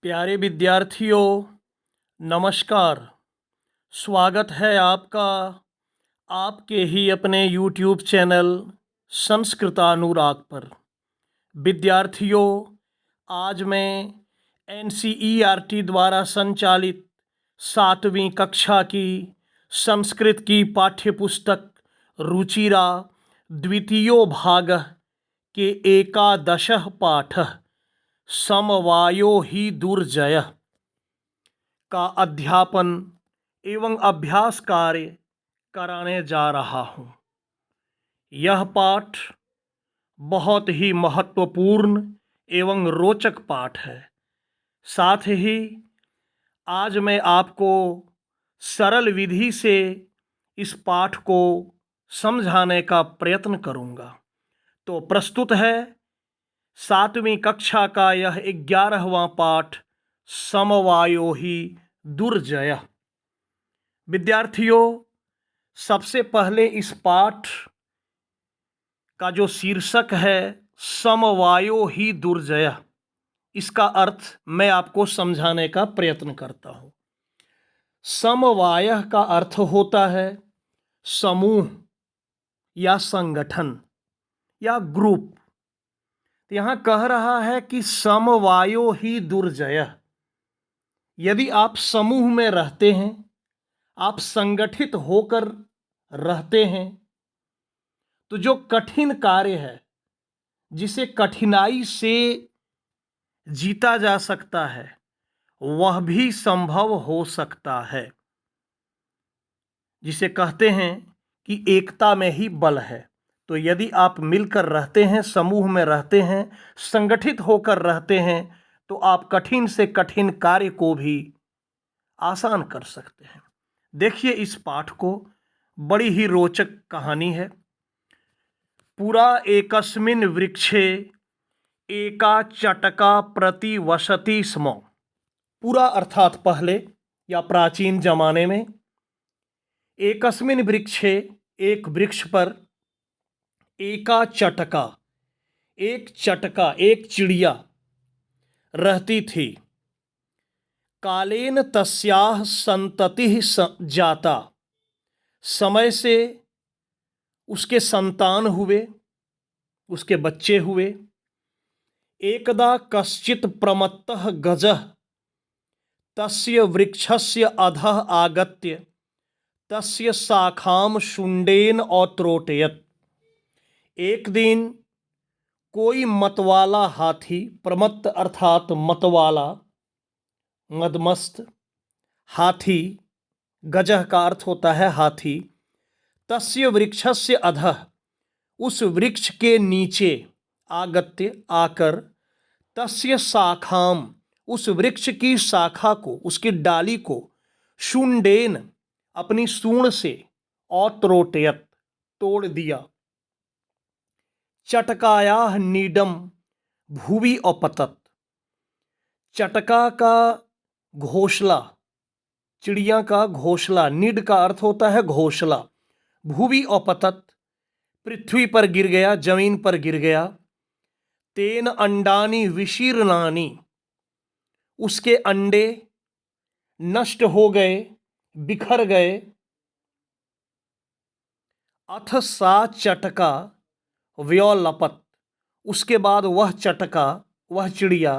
प्यारे विद्यार्थियों, नमस्कार। स्वागत है आपका आपके ही अपने YouTube चैनल संस्कृतानुराग पर। विद्यार्थियों, आज मैं NCERT द्वारा संचालित 7वीं कक्षा की संस्कृत की पाठ्यपुस्तक रुचिरा द्वितीयो भाग के एकादशः पाठ समवायो ही दुर्जय का अध्यापन एवं अभ्यास कार्य कराने जा रहा हूँ। यह पाठ बहुत ही महत्वपूर्ण एवं रोचक पाठ है। साथ ही आज मैं आपको सरल विधि से इस पाठ को समझाने का प्रयत्न करूँगा। तो प्रस्तुत है 7वीं कक्षा का यह 11वां पाठ समवायो ही दुर्जय। विद्यार्थियों, सबसे पहले इस पाठ का जो शीर्षक है समवायो ही दुर्जय, इसका अर्थ मैं आपको समझाने का प्रयत्न करता हूँ। समवाय का अर्थ होता है समूह या संगठन या ग्रुप। तो यहाँ कह रहा है कि समवायो ही दुर्जय। यदि आप समूह में रहते हैं, आप संगठित होकर रहते हैं, तो जो कठिन कार्य है, जिसे कठिनाई से जीता जा सकता है, वह भी संभव हो सकता है। जिसे कहते हैं कि एकता में ही बल है। तो यदि आप मिलकर रहते हैं, समूह में रहते हैं, संगठित होकर रहते हैं, तो आप कठिन से कठिन कार्य को भी आसान कर सकते हैं। देखिए इस पाठ को, बड़ी ही रोचक कहानी है। पुरा एकस्मिन् वृक्षे एका चटका प्रतिवसति स्म। पुरा अर्थात पहले या प्राचीन जमाने में, एकस्मिन् वृक्षे एक वृक्ष पर, एका चटका एक चिड़िया रहती थी। कालेन तस्याः संततिः जाता, समय से उसके संतान हुए, उसके बच्चे हुए। एकदा कश्चित् प्रमत्तः गजः तस्य वृक्षस्य अधः आगत्य तस्य शाखां शुंडेन औत्रोटयत्। एक दिन कोई मतवाला हाथी, प्रमत्त अर्थात मतवाला, मदमस्त, हाथी, गजह का अर्थ होता है हाथी, तस्य वृक्षस्य अधः, उस वृक्ष के नीचे, आगत्य आकर, तस्य शाखाम, उस वृक्ष की शाखा को, उसकी डाली को, शुंडेन, अपनी सूंड से, औत्रोटयत, तोड़ दिया। चटकायाः नीडम भुवि अपतत, चटका का घोंसला, चिड़िया का घोंसला, नीड का अर्थ होता है घोंसला, भुवि अपतत, पृथ्वी पर गिर गया, जमीन पर गिर गया। तेन अंडानी विशीर्णानि, उसके अंडे नष्ट हो गए, बिखर गए। अथ सा चटका व्योलपत, उसके बाद वह चटका, वह चिड़िया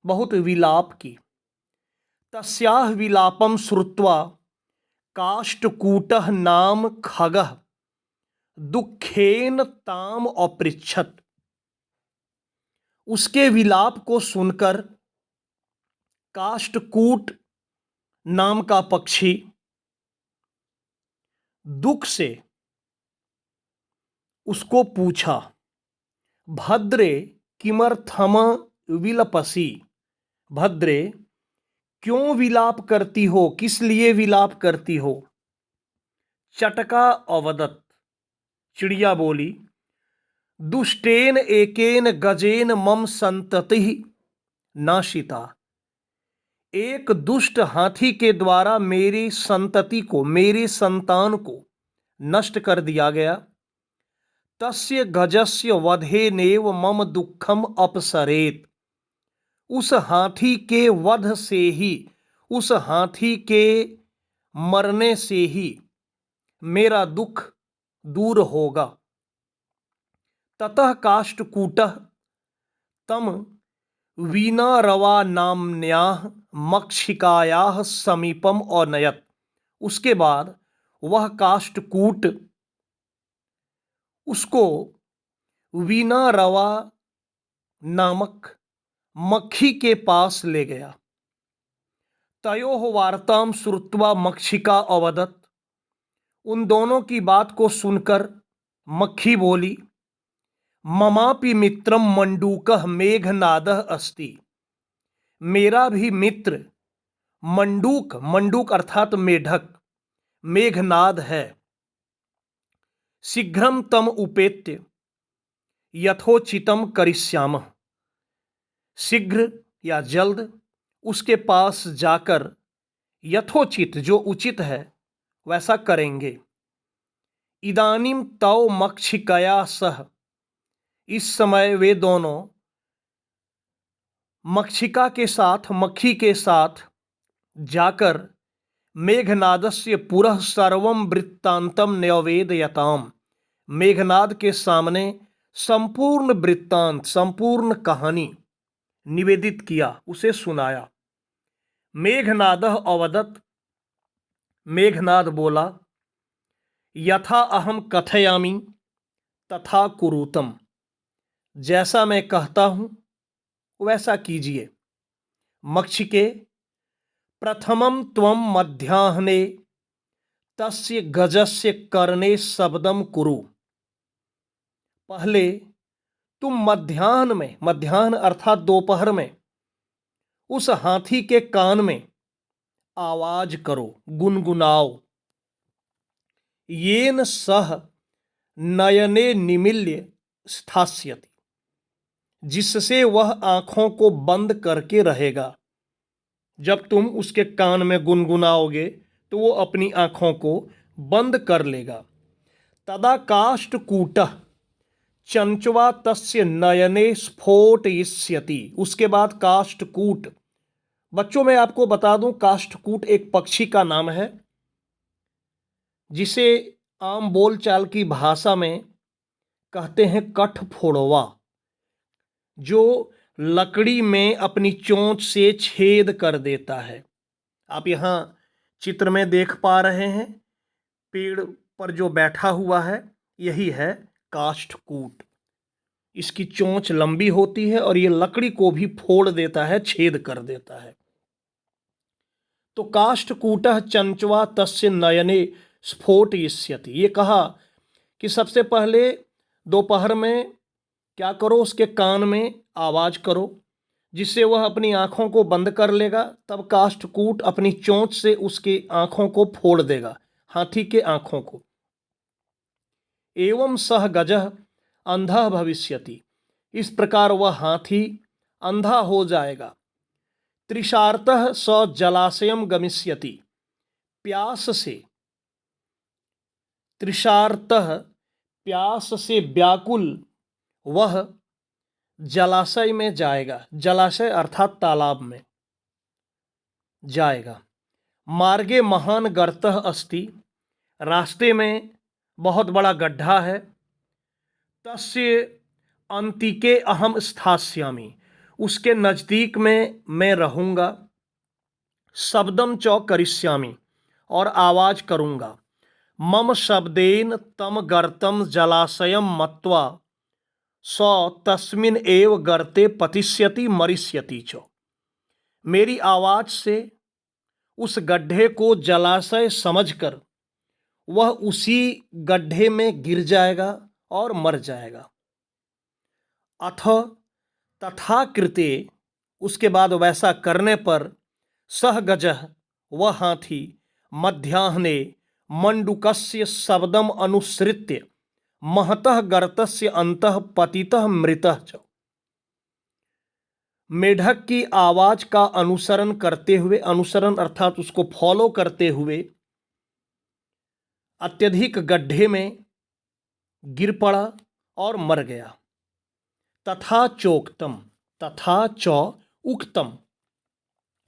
बहुत विलाप की। तस्याः विलापम श्रुत्वा काष्ठकूटः नाम खगः दुखेन ताम अपृच्छत। उसके विलाप को सुनकर काष्ठकूट नाम का पक्षी दुख से उसको पूछा, भद्रे किमर्थम विलपसी, भद्रे क्यों विलाप करती हो, किस लिए विलाप करती हो। चटका अवदत, चिड़िया बोली, दुष्टेन एकेन गजेन मम संततिः नाशिता, एक दुष्ट हाथी के द्वारा मेरी संतति को, मेरी संतान को नष्ट कर दिया गया। तस्य गजस्य वधेनेव मम दुःखम अपसरेत, उस हाथी के वध से ही, उस हाथी के मरने से ही मेरा दुख दूर होगा। ततः काष्ठकूटः तम वीणारवा नाम्न्याः मक्षिकायाः समीपम औनयत। उसके बाद वह काष्ठकूट उसको वीणारवा नामक मक्खी के पास ले गया। तयोः वार्तां श्रुत्वा मक्षिका अवदत्। उन दोनों की बात को सुनकर मक्खी बोली, ममापि मित्रम मंडूकः मेघनादः अस्ति। मेरा भी मित्र मंडूक, मंडूक अर्थात मेढक, मेघनाद है। शीघ्रम तम उपेत्य यथोचितम करिष्यामः। शीघ्र या जल्द उसके पास जाकर यथोचित, जो उचित है वैसा करेंगे। इदानीम तौ मक्षिकया सह। इस समय वे दोनों मक्षिका के साथ, मक्खी के साथ जाकर मेघनादस्य पुरः सर्वं वृत्तांतम न्यवेदयताम। मेघनाद के सामने संपूर्ण वृत्तांत, संपूर्ण कहानी निवेदित किया, उसे सुनाया। मेघनादः अवदत्। मेघनाद बोला, यथा अहम कथयामि तथा कुरुतम। जैसा मैं कहता हूं वैसा कीजिए। मक्षिके, प्रथमं त्वं मध्याह्ने तस्य गजस्य कर्णे शब्दम कुरु। पहले तुम मध्याह्न में, मध्याह्न अर्थात दोपहर में, उस हाथी के कान में आवाज करो, गुनगुनाओ। येन सह नयने निमील्य स्थास्यति। जिससे वह आंखों को बंद करके रहेगा। जब तुम उसके कान में गुनगुनाओगे तो वो अपनी आंखों को बंद कर लेगा। तदा काष्ठकूटः चंचवा तस्य नयने स्फोटयिष्यति। उसके बाद काष्ठकूट, बच्चों मैं आपको बता दूं, काष्ठकूट एक पक्षी का नाम है जिसे आम बोलचाल की भाषा में कहते हैं कठफोड़वा, जो लकड़ी में अपनी चोंच से छेद कर देता है। आप यहाँ चित्र में देख पा रहे हैं, पेड़ पर जो बैठा हुआ है यही है काष्ठकूट। इसकी चोंच लंबी होती है और ये लकड़ी को भी फोड़ देता है, छेद कर देता है। तो काष्ठकूटः चंचवा तस्य नयने स्फोटयिष्यति। ये कहा कि सबसे पहले दोपहर में क्या करो, उसके कान में आवाज करो जिससे वह अपनी आंखों को बंद कर लेगा। तब काष्ठकूट अपनी चोंच से उसकी आंखों को फोड़ देगा, हाथी के आंखों को। एवं सह गजः अंधः भविष्यति। इस प्रकार वह हाथी अंधा हो जाएगा। तृषार्तः स जलाशयम गमिष्यति। प्यास से, तृषार्तः प्यास से व्याकुल वह जलाशय में जाएगा। जलाशय अर्थात तालाब में जाएगा। मार्गे महान गर्तः अस्ति। रास्ते में बहुत बड़ा गड्ढा है। तस्य अंतिके अहम स्थास्यामि। उसके नज़दीक में मैं रहूँगा। शब्दम च करिष्यामि, और आवाज करूँगा। मम शब्देन तम गर्तम जलाशयम मत्वा स तस्मिन एव गर्ते पतिष्यति मरिष्यति च। मेरी आवाज से उस गड्ढे को जलाशय समझकर वह उसी गड्ढे में गिर जाएगा और मर जाएगा। अथ तथा कृते, उसके बाद वैसा करने पर, सह गजः वह हाथी, मध्याह्ने मंडूकस्य शब्दम अनुसृत्य महतः गर्तस्य अंतः पतितः मृतः च। मेढक की आवाज का अनुसरण करते हुए, अनुसरण अर्थात उसको फॉलो करते हुए, अत्यधिक गड्ढे में गिर पड़ा और मर गया। तथा चोक्तम, तथा च उक्तम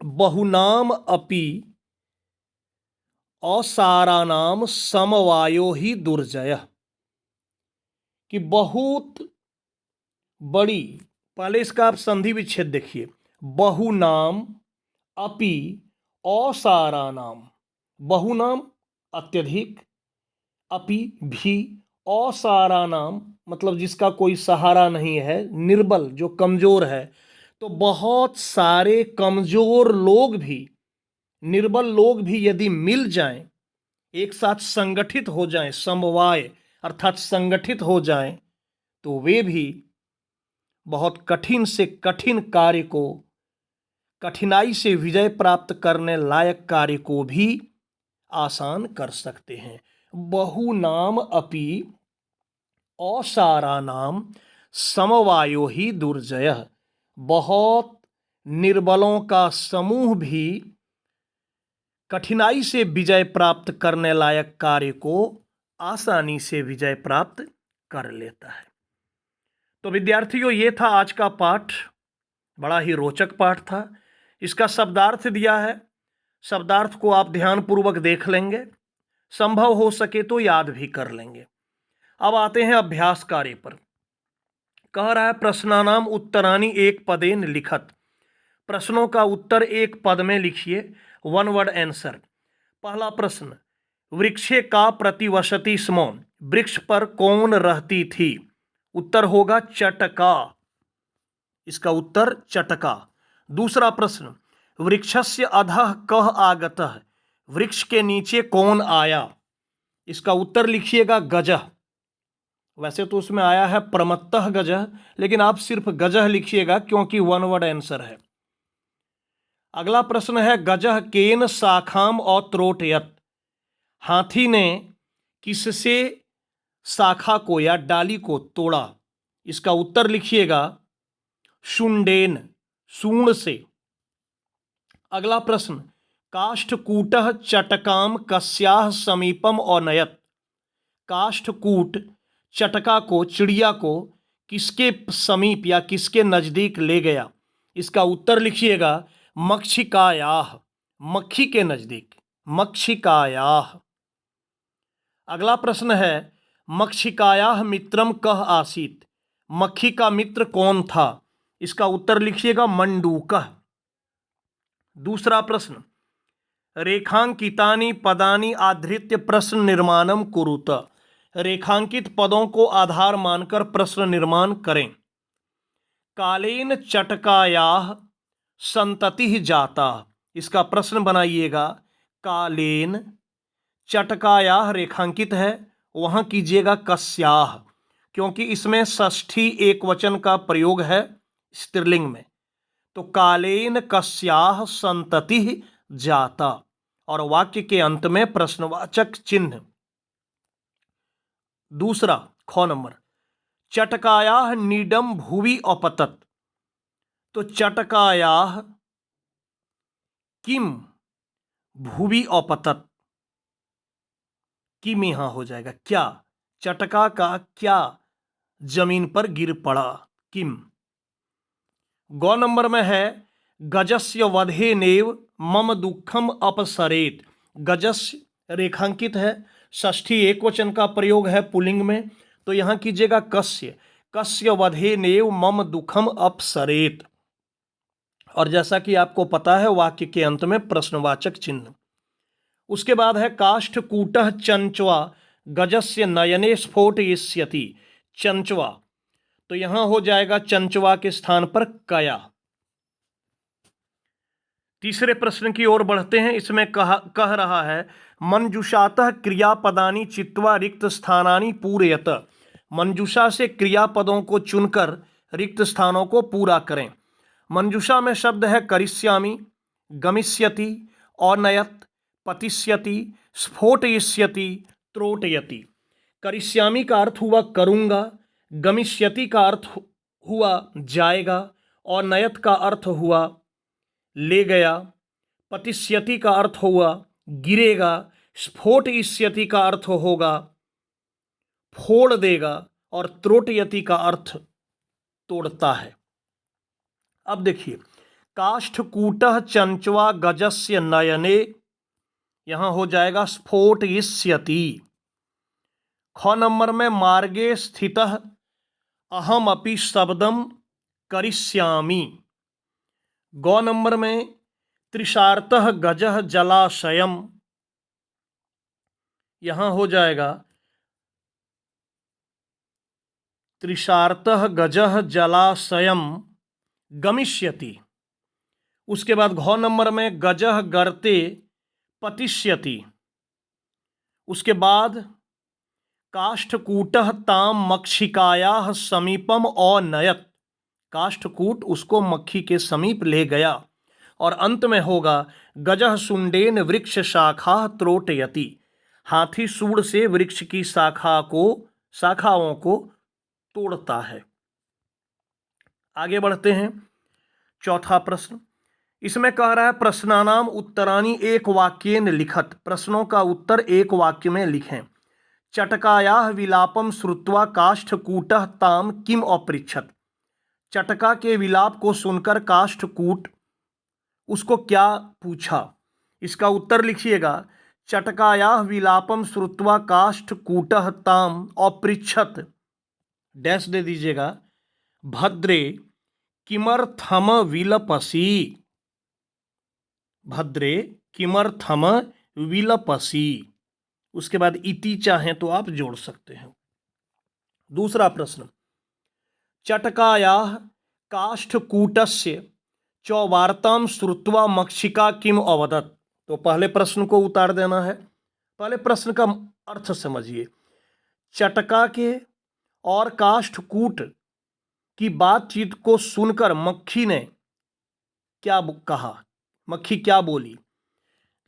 बहुनाम अपि असारानाम समवायो ही दुर्जय, कि बहुत बड़ी, पहले इसका आप संधि विच्छेद देखिए, बहुनाम अपि असारानाम, बहुनाम अत्यधिक, अपि भी, असारानाम मतलब जिसका कोई सहारा नहीं है, निर्बल जो कमजोर है, तो बहुत सारे कमजोर लोग भी, निर्बल लोग भी यदि मिल जाएं, एक साथ संगठित हो जाएं, समवाय अर्थात संगठित हो जाएं, तो वे भी बहुत कठिन से कठिन कार्य को, कठिनाई से विजय प्राप्त करने लायक कार्य को भी आसान कर सकते हैं। बहुनाम अपि असारानाम समवायो ही दुर्जय, बहुत निर्बलों का समूह भी कठिनाई से विजय प्राप्त करने लायक कार्य को आसानी से विजय प्राप्त कर लेता है। तो विद्यार्थियों, ये था आज का पाठ, बड़ा ही रोचक पाठ था। इसका शब्दार्थ दिया है, शब्दार्थ को आप ध्यानपूर्वक देख लेंगे, संभव हो सके तो याद भी कर लेंगे। अब आते हैं अभ्यास कार्य पर। कह रहा है प्रश्नानाम उत्तरानी एक पदेन लिखत, प्रश्नों का उत्तर एक पद में लिखिए, वन वर्ड आंसर। पहला प्रश्न, वृक्षे का प्रतिवसति स्म, वृक्ष पर कौन रहती थी? उत्तर होगा चटका, इसका उत्तर चटका। दूसरा प्रश्न, वृक्षस्य अधः कः आगतः, वृक्ष के नीचे कौन आया? इसका उत्तर लिखिएगा गजः, वैसे तो उसमें आया है प्रमत्तः गजः, लेकिन आप सिर्फ गजः लिखिएगा क्योंकि वन वर्ड आंसर है। अगला प्रश्न है गजः केन शाखाम अत्रोटयत, हाथी ने किससे शाखा को या डाली को तोड़ा? इसका उत्तर लिखिएगा शुंडेन, सूंड से। अगला प्रश्न, काष्ठकूटः चटकाम कस्याः समीपम अनयत, काष्ठकूट चटका को, चिड़िया को किसके समीप या किसके नजदीक ले गया? इसका उत्तर लिखिएगा मक्षिकायाः, मक्खी के नजदीक, मक्षिकायाः। अगला प्रश्न है मक्षिकायाः मित्रम कः आसीत, मक्खी का मित्र कौन था? इसका उत्तर लिखिएगा मंडूकः। दूसरा प्रश्न, रेखांकितानि पदानि आधृत्य प्रश्न निर्माणम कुरुत, रेखांकित पदों को आधार मानकर प्रश्न निर्माण करें। कालेन चटकायाः संततिः जाता, इसका प्रश्न बनाइएगा कालेन, चटकायाः रेखांकित है, वहां कीजिएगा कस्याः, क्योंकि इसमें षष्ठी एक वचन का प्रयोग है स्त्रीलिंग में, तो कालेन कस्याः संततिः जाता, और वाक्य के अंत में प्रश्नवाचक चिन्ह। दूसरा ख नंबर, चटकायाः नीडम भुवि अपतत, तो चटकायाः किम भुवि अपतत, किम यहां हो जाएगा क्या, चटका का क्या जमीन पर गिर पड़ा, किम। गौ नंबर में है गजस्य वधे नेव मम दुखम अपसरेत, गजस्य रेखांकित है, षष्ठी एक वचन का प्रयोग है पुल्लिंग में, तो यहां कीजिएगा कस्य, कस्य वधे नेव मम दुखम अपसरेत। और जैसा कि आपको पता है वाक्य के अंत में प्रश्नवाचक चिन्ह। उसके बाद है काष्ठकूटः चंचवा गजस्य नयने स्फोटयिष्यति, चंचवा, तो यहां हो जाएगा चंचवा के स्थान पर कया। तीसरे प्रश्न की ओर बढ़ते हैं। इसमें कह रहा है मंजुषातः क्रियापदानि चित्वा रिक्त स्थानानि पूरयत, मंजुषा से क्रियापदों को चुनकर रिक्त स्थानों को पूरा करें। मंजुषा में शब्द है करिष्यामि, गमिष्यति, औनयत, पतिष्यति, स्फोटयिष्यति, त्रोटयति। करिष्यामि का अर्थ हुआ करूंगा, गमिष्यति का अर्थ हुआ जाएगा, और नयत का अर्थ हुआ ले गया, पतिष्यति का अर्थ हुआ गिरेगा, स्फोटयिष्यति का अर्थ होगा फोड़ देगा, और त्रोटयति का अर्थ तोड़ता है। अब देखिए काष्ठकूटः चंचवा गजस्य नयने, यहां हो जाएगा स्फोटयिष्यति। ख नंबर में मार्गे स्थितः अहमपि शब्दम करिष्यामि। ग नंबर में त्रिशार्तः गजः जलाशयम, यहां हो जाएगा त्रिशार्तः गजः जलाशयम गमिष्यति। उसके बाद घ नंबर में गजः गर्ते पतिष्यति। उसके बाद काष्ठकूटः ताम मक्षिकायाः समीपम अनयत, काष्ठकूट उसको मक्खी के समीप ले गया। और अंत में होगा गजः शुंडेन वृक्ष शाखा त्रोटयति, हाथी सूंड से वृक्ष की शाखाओं को तोड़ता है। आगे बढ़ते हैं। चौथा प्रश्न, इसमें कह रहा है प्रश्नानाम उत्तराणि एक वाक्येन लिखत, प्रश्नों का उत्तर एक वाक्य में लिखें। चटकायाः विलापम श्रुत्वा काष्ठकूटः ताम किम अपृच्छत, चटका के विलाप को सुनकर काष्ठकूट उसको क्या पूछा। इसका उत्तर लिखिएगा। चटकायाः विलापम श्रुत्वा काष्ठकूटः ताम अपृच्छत, डैश दे दीजिएगा, भद्रे किमर्थम विलपसी, भद्रे किमर्थम विलपसी। उसके बाद इति चाहें तो आप जोड़ सकते हैं। दूसरा प्रश्न, चटकायाः काष्ठकूटस्य च वार्तां श्रुत्वा मक्षिका किम अवदत्, तो पहले प्रश्न को उतार देना है। पहले प्रश्न का अर्थ समझिए। चटका के और काष्ठकूट की बातचीत को सुनकर मक्खी ने क्या कहा, मक्खी क्या बोली।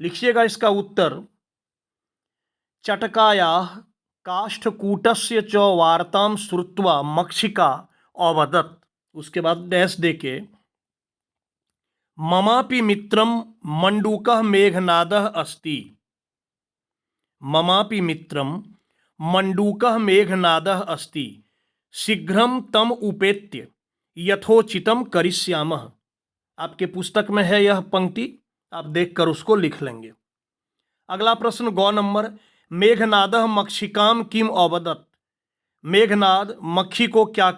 लिखिएगा इसका उत्तर। चटकायाः काष्ठकूटस्य च वार्तां श्रुत्वा मक्षिका अवदत्, उसके बाद डैश देके ममापि मित्रम मंडूकः मेघनादः अस्ति, ममापि मित्रम मंडूकः मेघनादः अस्ति, शीघ्रम तम उपेत्य यथोचितम करिष्यामः। आपके पुस्तक में है यह पंक्ति, आप देखकर उसको लिख लेंगे। अगला प्रश्न ग नंबर, मेघनादः मक्षिकाम किम अवदत्, मेघनाद मक्खी को क्या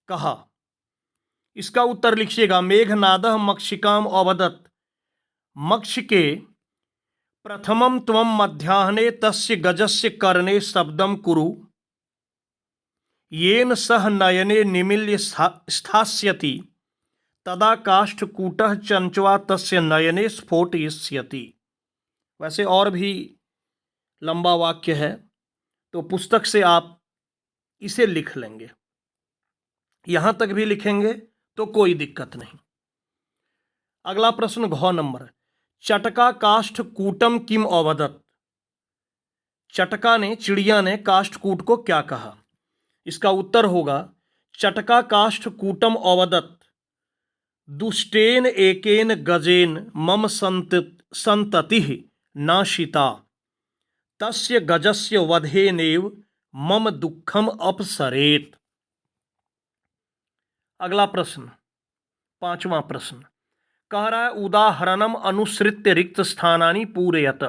कहा। इसका उत्तर लिखिएगा। मेघनादः मक्षिकाम अवदत्, मक्ष के प्रथमं त्वं मध्याह्ने तस्य गजस्य कर्णे शब्दं कुरु, येन सह नयने निमील्य स्थास्यति, तदा काष्ठकूटः चंचवा तस्य नयने स्फोटयिष्यति। वैसे और भी लंबा वाक्य है, तो पुस्तक से आप इसे लिख लेंगे। यहां तक भी लिखेंगे तो कोई दिक्कत नहीं। अगला प्रश्न घ नंबर, चटका काष्ठकूटम किम अवदत्, चटका ने, चिड़िया ने काष्ठकूट को क्या कहा। इसका उत्तर होगा। चटका काष्ठकूटम अवदत्, दुष्टेन एकेन गजेन मम संततिः नाशिता, तस्य गजस्य वधेनेव मम दुःखम अपसरेत। अगला प्रश्न, पांचवा प्रश्न, कह रहा है उदाहरणम अनुसृत्य रिक्त स्थानानि पूरयत,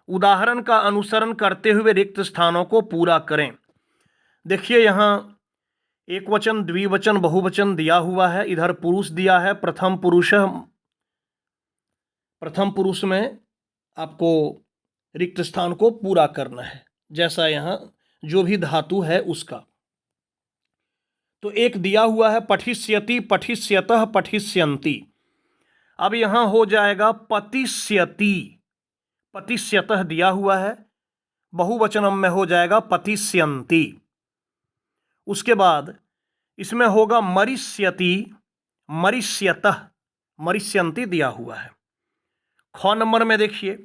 उदाहरण का अनुसरण करते हुए रिक्त स्थानों को पूरा करें। देखिए यहाँ एक वचन, द्विवचन, बहुवचन दिया हुआ है। इधर पुरुष दिया है, प्रथम पुरुष में आपको रिक्त स्थान को पूरा करना है, जैसा यहाँ जो भी धातु है उसका। तो एक दिया हुआ है पठिष्यति, पठिष्यतः, पठिष्यन्ति। अब यहाँ हो जाएगा पतिष्यति, पतिष्यतः दिया हुआ है, बहुवचन में हो जाएगा पतिष्यन्ति। उसके बाद इसमें होगा मरिष्यति, मरिष्यतः, मरिष्यन्ति दिया हुआ है। ख नंबर में देखिए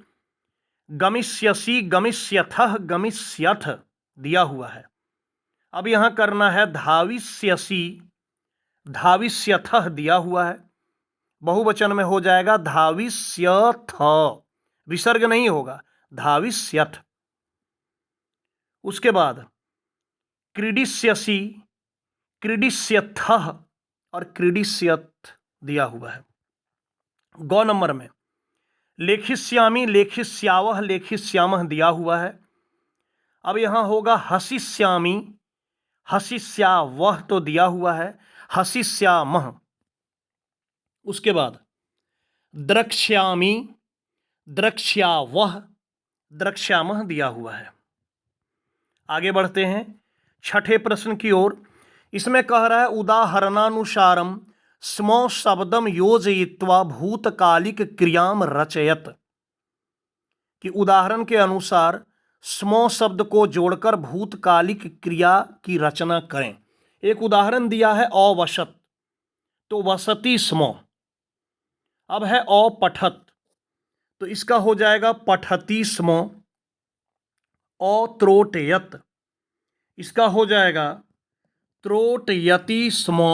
गमिष्यसि, गमिष्यथः, गमिष्यथ दिया हुआ है। अब यहां करना है धाविष्यसि, धाविष्यथः दिया हुआ है, बहुवचन में हो जाएगा धाविष्यथ, विसर्ग नहीं होगा, धाविष्यथ। उसके बाद क्रीडिष्यसि, क्रीडिष्यथः और क्रीडिष्यथ दिया हुआ है। गौ नंबर में लेखिष्यामि, लेखिष्यावह, लेखिष्यामः दिया हुआ है। अब यहां होगा हसिष्यामि, हसिष्यावह तो दिया हुआ है, हसिष्यामः। उसके बाद द्रक्ष्यामि, द्रक्ष्यावह, द्रक्ष्यामः दिया हुआ है। आगे बढ़ते हैं छठे प्रश्न की ओर। इसमें कह रहा है उदाहरणानुसारम स्मौ शब्दम योजयित्वा भूतकालिक क्रियाम रचयत, कि उदाहरण के अनुसार स्मौ शब्द को जोड़कर भूतकालिक क्रिया की रचना करें। एक उदाहरण दिया है अवसत, तो वसति स्मौ। अब है अपठत, तो इसका हो जाएगा पठति स्मौ। अत्रोटयत, इसका हो जाएगा त्रोटयति स्मौ।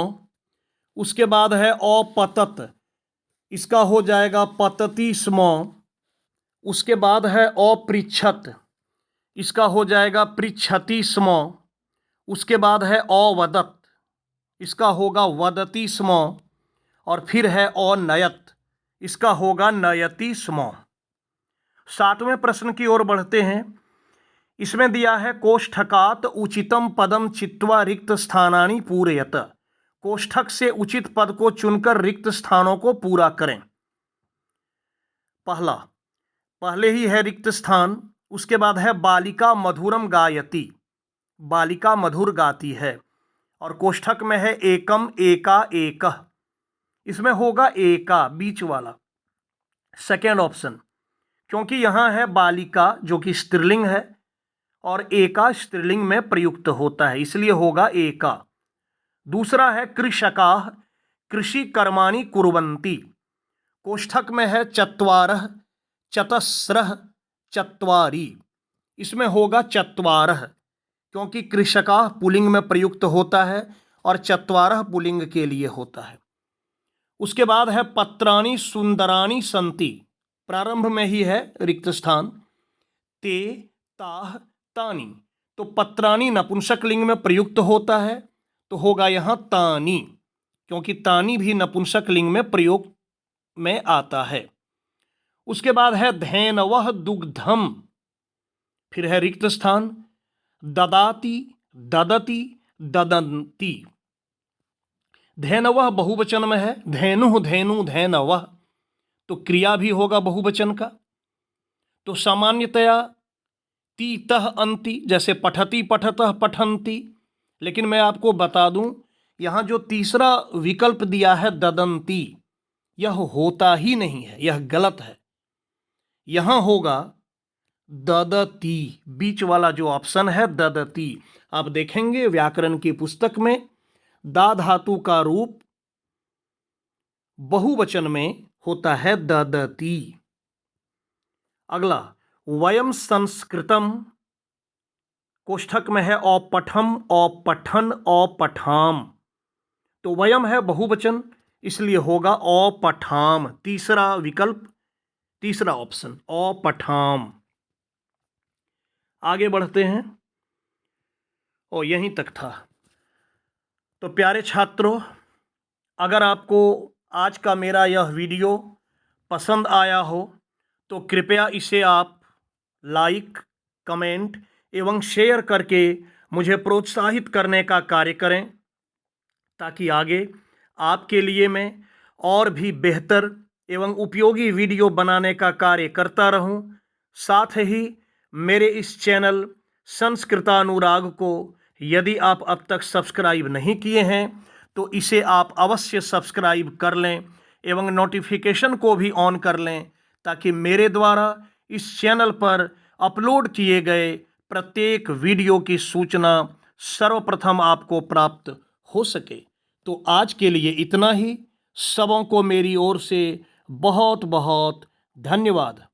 उसके बाद है अपतत, इसका हो जाएगा पतति स्मौ। उसके बाद है अपृच्छत, इसका हो जाएगा पृच्छति स्मौ। उसके बाद है अवदत, इसका होगा वदति स्मौ। और फिर है अनयत, इसका होगा नयति स्मौ। सातवें प्रश्न की ओर बढ़ते हैं। इसमें दिया है कोष्ठकात उचितम पदम चित्वा रिक्त स्थानानि पूरयत, कोष्ठक से उचित पद को चुनकर रिक्त स्थानों को पूरा करें। पहले ही है रिक्त स्थान। उसके बाद है बालिका मधुरम गायति, बालिका मधुर गाती है। और कोष्ठक में है एकम, एका, एकः, इसमें होगा एका बीच वाला, सेकेंड ऑप्शन, क्योंकि यहां है बालिका जो कि स्त्रीलिंग है और एका स्त्रीलिंग में प्रयुक्त होता है, इसलिए होगा एका। दूसरा है कृषकाः कृषि कर्माणि कुर्वन्ति, कोष्ठक में है चत्वारः, चतस्रः, चत्वारि, इसमें होगा चत्वारः, क्योंकि कृषकाः पुल्लिंग में प्रयुक्त होता है और चत्वारः पुल्लिंग के लिए होता है। उसके बाद है पत्राणि सुंदराणि सन्ति, प्रारंभ में ही है रिक्त स्थान। ते, ताः, तानि, तो पत्राणि नपुंसक लिंग में प्रयुक्त होता है, तो होगा यहाँ तानि, क्योंकि तानि भी नपुंसक लिंग में प्रयोग में आता है। उसके बाद है धेनवः दुग्धम, फिर है रिक्त स्थान। ददाति, ददति, ददन्ति, धेनवः बहुवचन में है, धेनुः, धेनु, धेनवः, तो क्रिया भी होगा बहुवचन का। तो सामान्यतया तीतः अंति, जैसे पठति, पठतः, पठन्ति, लेकिन मैं आपको बता दूं यहां जो तीसरा विकल्प दिया है ददन्ति, यह होता ही नहीं है, यह गलत है। यहां होगा ददति, बीच वाला जो ऑप्शन है ददति। आप देखेंगे व्याकरण की पुस्तक में दा धातु का रूप बहुवचन में होता है ददति। अगला वयम संस्कृतम, कोष्ठक में है अपठम, अपठन, अपठाम, तो वयम है बहुवचन, इसलिए होगा अपठाम, तीसरा विकल्प, तीसरा ऑप्शन अपठाम। आगे बढ़ते हैं, और यहीं तक था। तो प्यारे छात्रों, अगर आपको आज का मेरा यह वीडियो पसंद आया हो तो कृपया इसे आप लाइक, कमेंट एवं शेयर करके मुझे प्रोत्साहित करने का कार्य करें, ताकि आगे आपके लिए मैं और भी बेहतर एवं उपयोगी वीडियो बनाने का कार्य करता रहूं। साथ ही मेरे इस चैनल संस्कृतानुराग को यदि आप अब तक सब्सक्राइब नहीं किए हैं तो इसे आप अवश्य सब्सक्राइब कर लें एवं नोटिफिकेशन को भी ऑन कर लें, ताकि मेरे द्वारा इस चैनल पर अपलोड किए गए प्रत्येक वीडियो की सूचना सर्वप्रथम आपको प्राप्त हो सके। तो आज के लिए इतना ही। सबों को मेरी ओर से बहुत बहुत धन्यवाद।